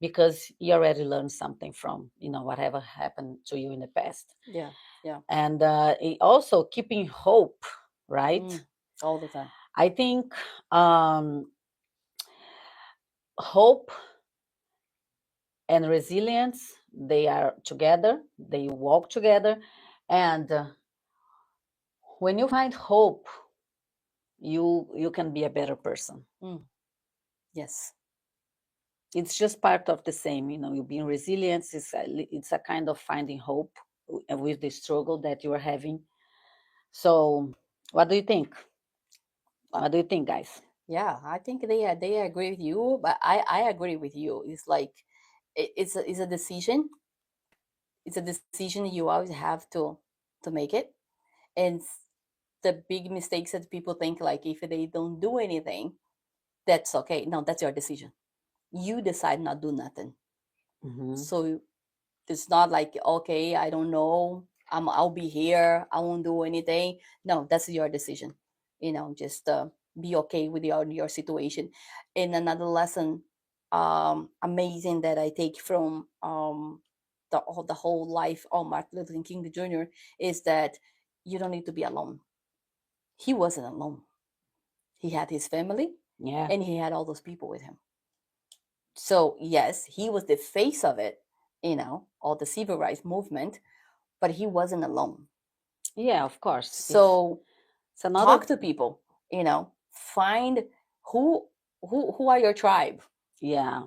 because you already learned something from, whatever happened to you in the past. Yeah. Yeah. And also keeping hope, right? Mm. All the time. I think um, hope and resilience, they are together, they walk together. And when you find hope, you can be a better person. Mm. Yes. It's just part of the same, you being resilient it's a kind of finding hope with the struggle that you are having. So what do you think? Uh, What do you think, guys? yeah, I think they agree with you, but I agree with you. It's like it's a decision. It's a decision you always have to make it. And the big mistakes that people think, like if they don't do anything, that's okay. No, that's your decision. You decide not do nothing. Mm-hmm. So it's not like, okay, I don't know, I'll be here, I won't do anything. No, that's your decision. Just be okay with your situation. And another lesson, amazing, that I take from the whole life of Martin Luther King Jr. is that you don't need to be alone. He wasn't alone. He had his family, Yeah. and he had all those people with him. So yes, he was the face of it, all the civil rights movement, but he wasn't alone. Yeah, of course. So It's another. talk to people, find who who are your tribe, Yeah.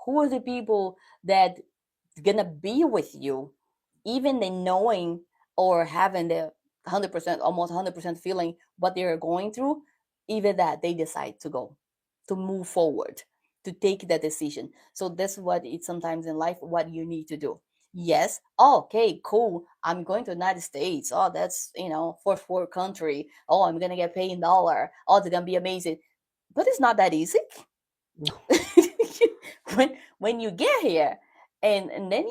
who are the people that gonna be with you, even they knowing or having the 100%, almost 100% feeling what they're going through, even that they decide to go, to move forward, to take that decision. So that's what it's sometimes in life, what you need to do. Yes, okay, cool, I'm going to United States. Oh, that's fourth world country. Oh, I'm gonna get paid in dollar. Oh, it's gonna be amazing. But it's not that easy. No. When you get here, and then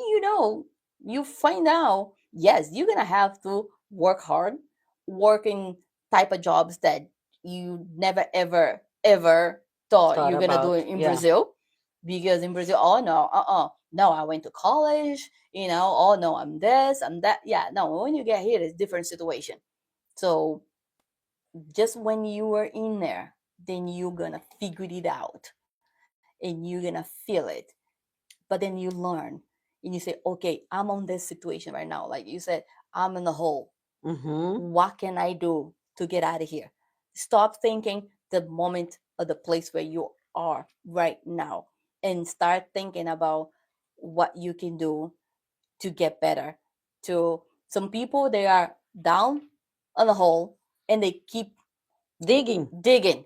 you find out, yes, you're gonna have to work hard, working type of jobs that you never ever thought Thought you're gonna do about. in Yeah. Brazil. Because in Brazil, oh no, no, I went to college, oh no, I'm this, I'm that. Yeah, no, when you get here, it's different situation. So just when you are in there, then you're gonna figure it out, and you're gonna feel it. But then you learn, and you say, okay, I'm on this situation right now. Like you said, I'm in the hole. Mm-hmm. What can I do to get out of here? Stop thinking the moment or the place where you are right now, and start thinking about what you can do to get better. To some people, they are down on the hole, and they keep Digging. digging.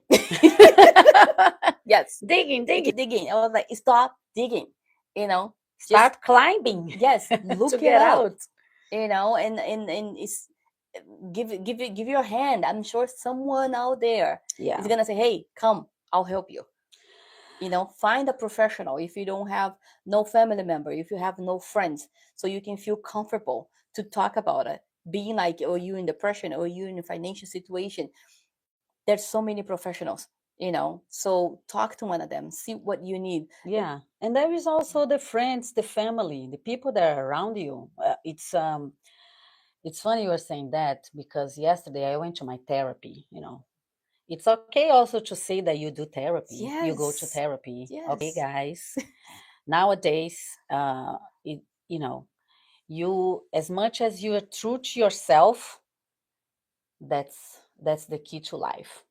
Yes, Digging, they digging. keep digging. I was like, stop digging. You know, just Start climbing yes, to look it get up. out. And it's give your hand. I'm sure someone out there is Yeah. gonna say, hey, come, I'll help you. Find a professional. If you don't have no family member, if you have no friends, so you can feel comfortable to talk about it, being like, oh, you in depression, or you in a financial situation. There's so many professionals, so talk to one of them, see what you need. Yeah. And there is also the friends, the family, the people that are around you. It's funny you were saying that because yesterday I went to my therapy. It's okay also to say that you do therapy. You go to Yes, therapy. Okay, yes, guys. Nowadays, it, you know, you as much as you are true to yourself, that's the key to life.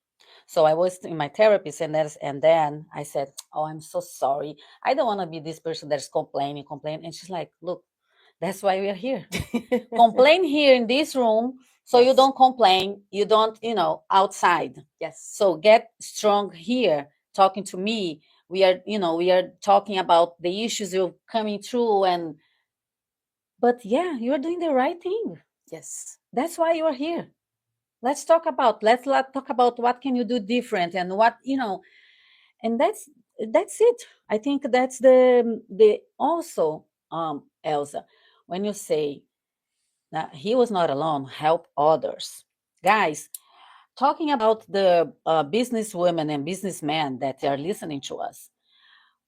So I was in my therapist, and then I said, "Oh, I'm so sorry. I don't want to be this person that's complaining." And she's like, "Look, that's why we are here. Complain here in this room, so you yes, don't complain. You don't, outside. yes, So get strong here, talking to me. We are talking about the issues you're coming through, but yeah, you're doing the right thing. yes, That's why you are here. Let's talk about what can you do different and and that's it. I think that's the also Elsa, when you say that he was not alone, help others. Guys, talking about the businesswomen and businessmen that are listening to us,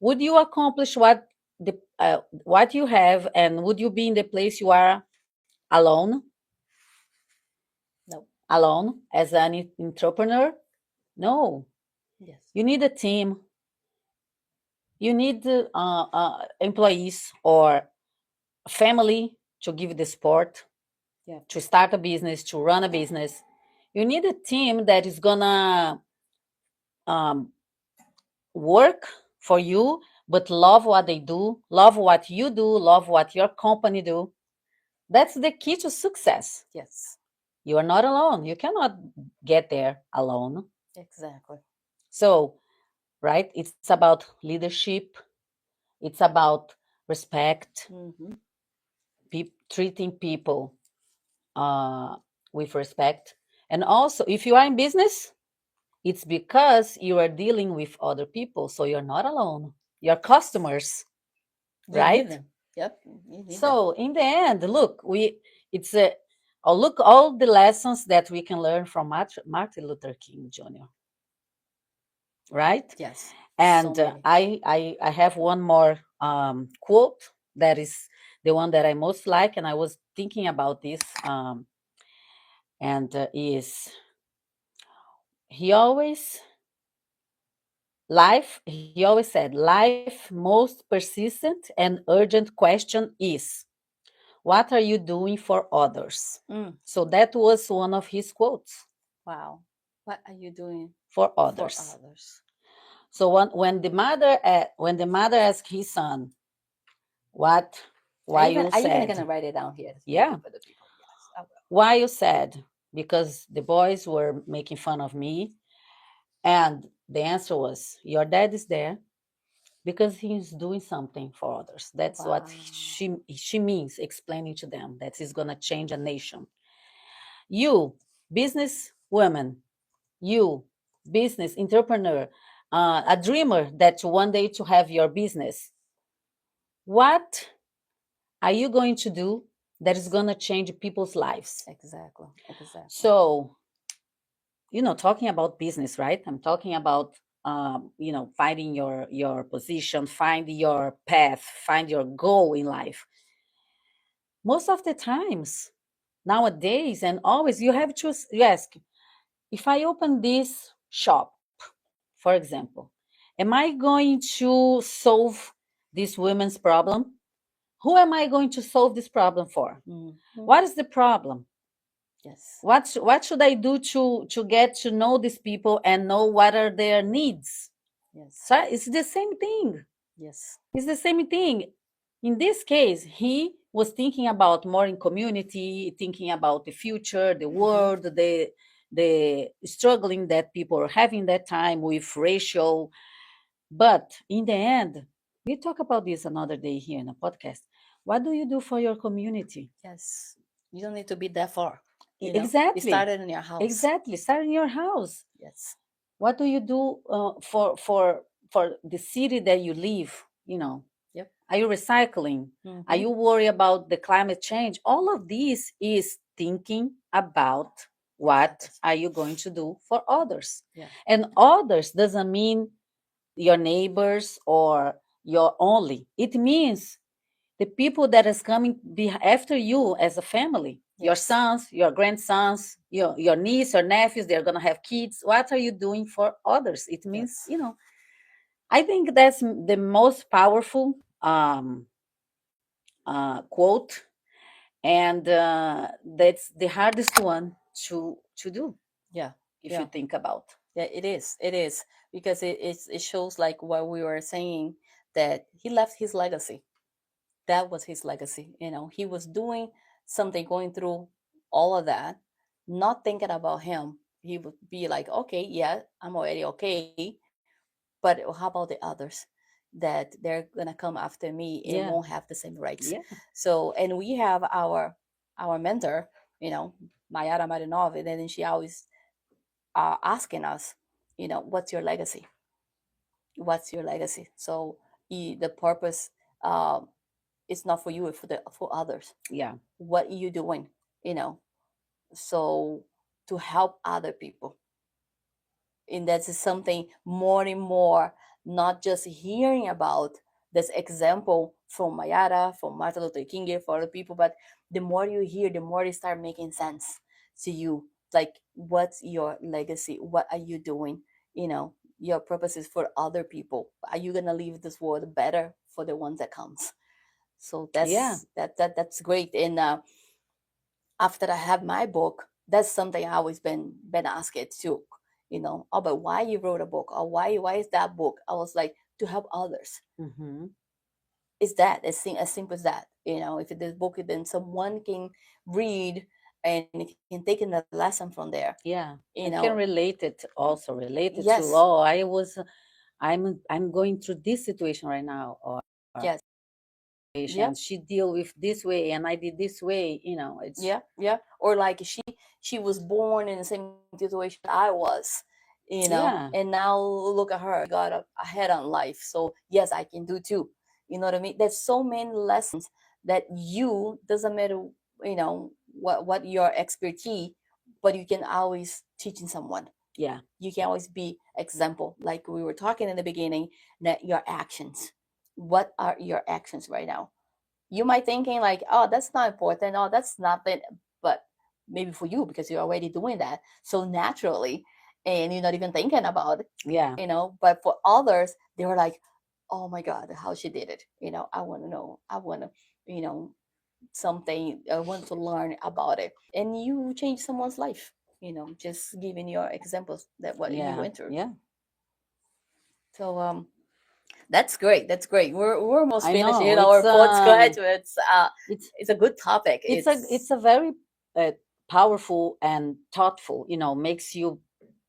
would you accomplish what you have, and would you be in the place you are alone, No. alone as an entrepreneur? No. Yes. You need a team. You need employees or family to give the support, Yeah. to start a business, to run a business. You need a team that is gonna um, work for you, but love what they do, love what you do, love what your company do. That's the key to success. Yes. You are not alone. You cannot get there alone. Exactly. So, right, it's about leadership. It's about respect, Mm-hmm. treating people uh, with respect. And also, if you are in business, it's because you are dealing with other people. So you're not alone. Your customers, You need right? them. Yep. You need them. So in the end, look, it's a look all the lessons that we can learn from Martin Luther King Jr. Right? Yes. So And many. I have one more quote that is the one that I most like, and I was thinking about this, and is he always he always said life most persistent and urgent question is, what are you doing for others? Mm. So that was one of his quotes, Wow. What are you doing for for others. others? So when the mother asked his son, what why you I even sad? gonna write it down here. Thank you Yeah, for the people. Yes, I will. why you sad? Because the boys were making fun of me. And the answer was, your dad is there because he's doing something for others. That's what Wow. she means, explaining to them that he's going to change a nation. You, business woman, you, business entrepreneur, a dreamer that one day to have your business. What are you going to do that is going to change people's lives? Exactly. Exactly. So, talking about business, right? I'm talking about finding your position, find your path, find your goal in life. Most of the times nowadays and always you ask, if I open this shop, for example, am I going to solve this women's problem? Who am I going to solve this problem for? Mm-hmm. What is the problem? Yes. What should I do to get to know these people and know what are their needs? Yes. So it's the same thing. Yes. It's the same thing. In this case, he was thinking about more in community, thinking about the future, the Mm-hmm. world, the struggling that people are having that time with racial. But in the end, we talk about this another day here in a podcast. What do you do for your community? Yes. You don't need to be that far. It Exactly. started in your house. Exactly. Start in your house. Yes. What do you do for the city that you live? Yep. Are you recycling? Are Mm-hmm. you worried about the climate change? All of this is thinking about what Others. are you going to do for others. Yeah. And others doesn't mean your neighbors or your only. It means the people that is coming after you as a family, your Yes. sons, your grandsons, your niece or nephews, they're going to have kids. What are you doing for others? It means, Yes. I think that's the most powerful quote, and that's the hardest one to do Yeah. if you Yeah. think about. Yeah. It is. It is because it shows like what we were saying, that he left his legacy. That was his legacy. He was doing something, going through all of that, not thinking about him. He would be like, okay, yeah, I'm already okay, but how about the others that they're gonna come after me and Yeah, won't have the same rights? yeah, So, and we have our mentor, Mayara Marinov, and then she always asking us, what's your legacy? What's your legacy? So the purpose. it's not for you, it's for others. Yeah. What are you doing, you know, so to help other people. And that's something more and more, not just hearing about this example from Mayara, from Martin Luther King, for other people, but the more you hear, the more it start making sense to you. Like, what's your legacy? What are you doing? You know, your purpose is for other people. Are you gonna leave this world better for the ones that comes? So Yeah. that's great. And after I have my book, that's something I always been asked too. You know, oh, but why you wrote a book, or why is that book? I was like, to help others. Mm-hmm. It's that as simple as that. You know, if this book, then someone can read and can take in the lesson from there. Yeah. You And know, can relate it, also relate it to, yes, oh, I'm going through this situation right now, or yes, yeah, and she deal with this way and I did this way, it's yeah, yeah. Or like she was born in the same situation I was, you know, yeah, and now look at her, got ahead on life. So yes, I can do too. You know what I mean? There's so many lessons that you doesn't matter, you know, what your expertise, but you can always teaching someone. yeah, You can always be example, like we were talking in the beginning, that your actions. What are your actions right now? You might thinking like, oh, that's not important, oh, that's nothing, but maybe for you, because you're already doing that so naturally, and you're not even thinking about it, yeah, you know. But for others, they were like, oh my god, how she did it, you know, I want to know, I want to, you know, something, I want to learn about it. And you change someone's life, you know, just giving your examples that what you yeah, went through. yeah. So that's great. That's great. We're almost I finished know in our postgraduates. it's It's a good topic. it's It's a very uh, powerful and thoughtful, makes you,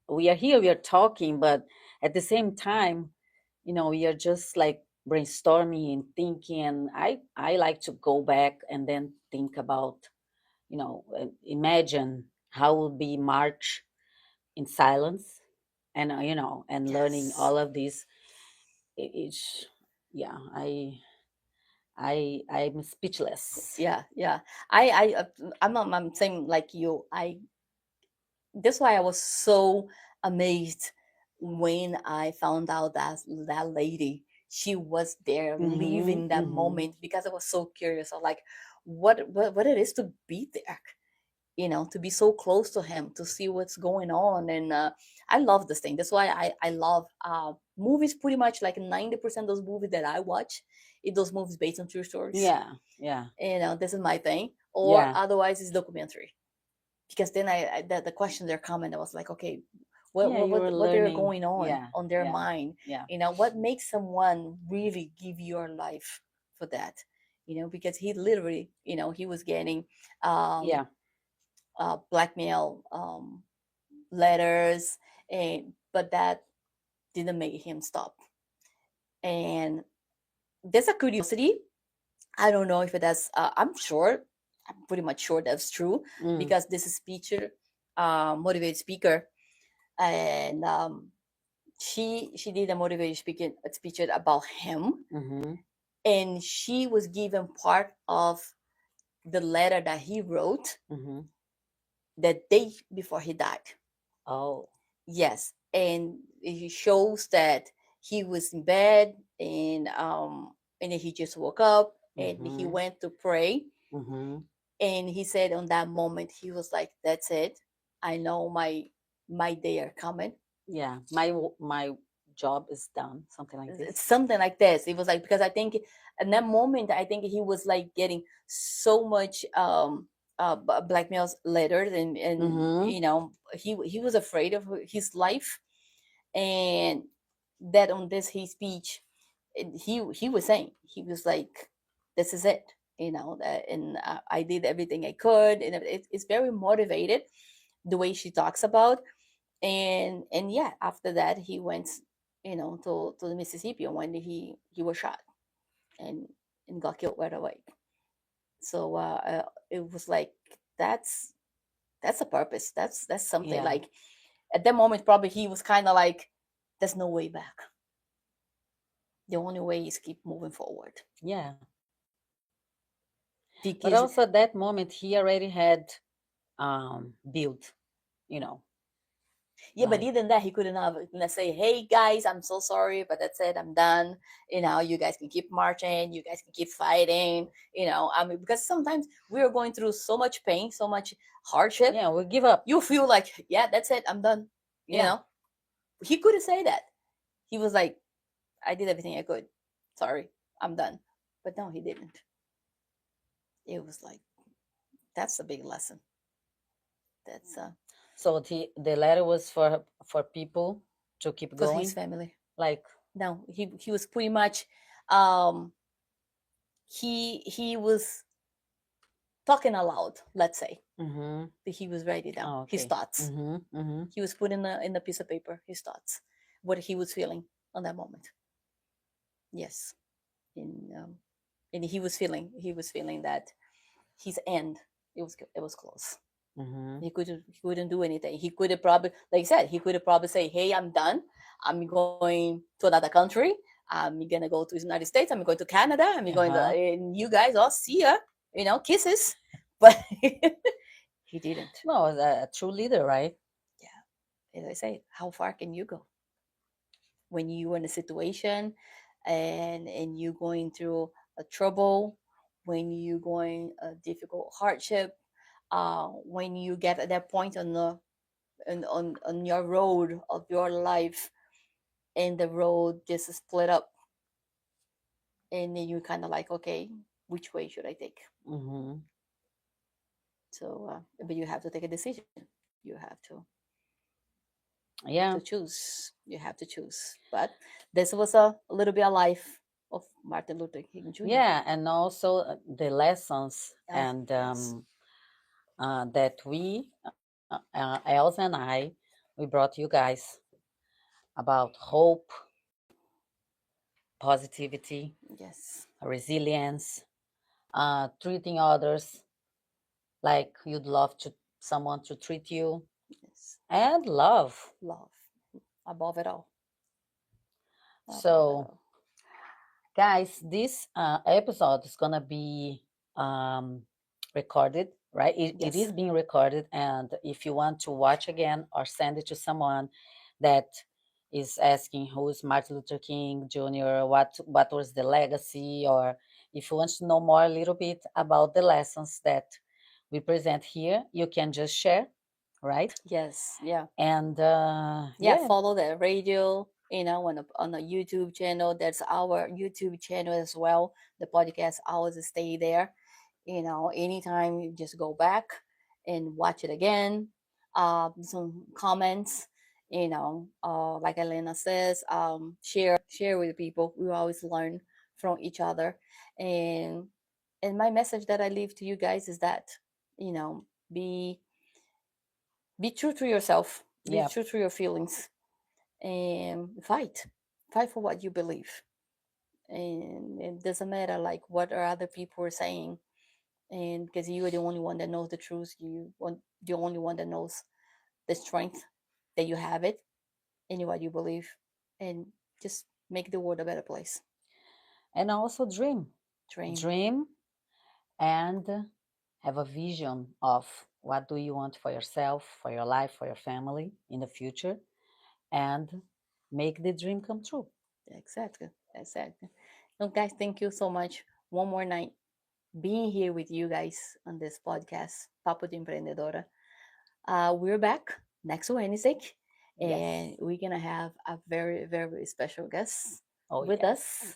we are here, we are talking, but at the same time, we are just like brainstorming and thinking, and I like to go back and then think about, imagine how will be March in silence, and and learning yes, all of this. It's, yeah, I'm speechless. yeah, yeah. I'm saying like you. I That's why I was so amazed when I found out that that lady, she was there Mm-hmm, living that mm-hmm. moment, because I was so curious of like what it is to be there, you know, to be so close to him, to see what's going on. And I love this thing. That's why I love movies. Pretty much like 90% of those movies that I watch, it those movies based on true stories. Yeah, yeah, You know, this is my thing. Or yeah, otherwise it's documentary, because then the questions they're coming, I was like, okay, yeah. You were what they're learning. going Yeah, on their yeah, mind. yeah, You know, what makes someone really give your life for that, you know, because he literally, you know, he was getting um yeah, blackmail letters, and but that didn't make him stop. And there's a curiosity. I don't know if that's I'm sure, I'm pretty much sure that's true, mm, because this is speaker, motivated speaker. And she did a motivated speech about him, mm-hmm, and she was given part of the letter that he wrote mm-hmm. the day before he died. Oh, Yes, and it shows that he was in bed, and then he just woke up and he mm-hmm, went to pray. mm-hmm. And he said on that moment he was like, that's it, I know my day are coming. Yeah, my job is done. Something like It's this. something like this. It was like, because I think in that moment, I think he was like getting so much blackmails letters, and Mm-hmm. you know, he was afraid of his life. And that on this his speech, he was saying, he was like, this is it, you know, that, and I did everything I could. And it's very motivated, the way she talks about. And yeah, after that he went, you know, to the Mississippi, when he was shot, and got killed right away. So it was like, that's that's a purpose, that's something Yeah, like, at that moment probably he was kind of like, there's no way back, the only way is keep moving forward. yeah. But because also at that moment, he already had built, you know, yeah, but like, even that he couldn't have, let's say, hey guys, I'm so sorry, but that's it, I'm done. You guys can keep marching, you guys can keep fighting. I mean, because sometimes we are going through so much pain, so much hardship. yeah, we give up. You feel like, yeah, that's it, I'm done. You Yeah. know, he couldn't say that. He was like, I did everything I could. Sorry, I'm done. But no, he didn't. It was like, that's a big lesson. That's So the letter was for people to keep for his going, family. like. No, he was pretty much, um he was talking aloud, let's say. Mm-hmm. He was writing down Oh, his okay. thoughts. Mm-hmm. Mm-hmm. He was putting in a piece of paper his thoughts, what he was feeling on that moment. Yes. And he was feeling that his end, it was close. Mm-hmm. He couldn't do anything. He could have probably, like I said, he could have probably say, hey, I'm done, I'm going to another country, I'm gonna go to the United States, I'm going to Canada, I'm going to, Uh-huh. and you guys all see ya, kisses. But he didn't. No, a true leader, right? Yeah, as I say, how far can you go when you're in a situation, and you're going through a trouble, when you're going a difficult hardship, when you get at that point on your road of your life, and the road just split up, and then you're kind of like, okay, which way should I take? Mm-hmm. So, but you have to take a decision. You have to Yeah. choose. But this was a little bit of life of Martin Luther King Jr. Yeah, and also the lessons Oh, and yes. that Els and we brought you guys about hope, positivity, Yes. resilience, treating others like you'd love to someone to treat you, Yes. and love. Love above it all. Above it So, all. guys, this episode is gonna be um, recorded, right? It is Yes. being recorded, and if you want to watch again or send it to someone that is asking who is Martin Luther King Jr., what was the legacy, or if you want to know more a little bit about the lessons that we present here, you can just share, right? Yes. Yeah. And Yeah. yeah, Follow the radio. On a YouTube channel. That's our YouTube channel as well. The podcast always stay there. Anytime you just go back and watch it again. Some comments. Like Elena says, share with people. We always learn from each other, and my message that I leave to you guys is that, you know be be true to yourself, be yeah. true to your feelings, and fight for what you believe. And it doesn't matter like what are other people are saying, and because you are the only one that knows the truth, the only one that knows the strength that you have it in what you believe, and just make the world a better place. And also dream, Dream. dream, and have a vision of what do you want for yourself, for your life, for your family in the future, and make the dream come true. Exactly. Exactly. No, guys, thank you so much one more night being here with you guys on this podcast, Papo de Empreendedora. We're back next Wednesday, Yes. and we're gonna have a very, very special guest Oh, with yes. us.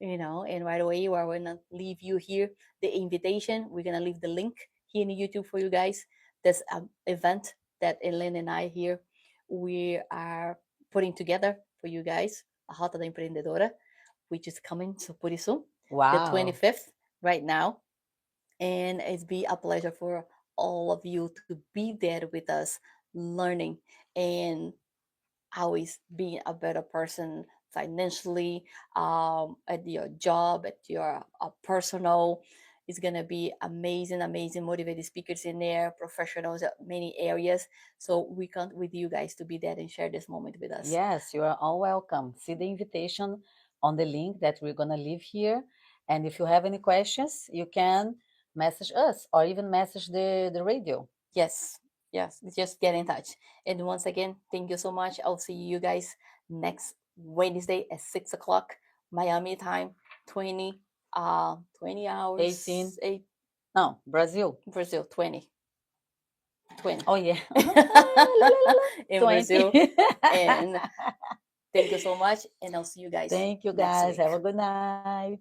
And right away, we're gonna leave you here the invitation. We're gonna leave the link here in YouTube for you guys. This event that Elaine and I here we are putting together for you guys, a Rota da Empreendedora, which is coming so pretty soon, the Wow. 25th, right now. And it's be a pleasure for all of you to be there with us, learning and always being a better person financially, at your job, at your personal. It's gonna be amazing, amazing, motivated speakers in there, professionals at many areas. So we count with you guys to be there and share this moment with us. Yes, you are all welcome. See the invitation on the link that we're going to leave here. And if you have any questions, you can message us or even message the radio. Yes, yes, just get in touch. And once again, thank you so much. I'll see you guys next Wednesday at 6 o'clock Miami time, 20 20 18. hours, 8 No, Brazil. Brazil, 20 20 Oh yeah. in 20. Brazil. And thank you so much, and I'll see you guys Thank you next guys. week. Have a good night.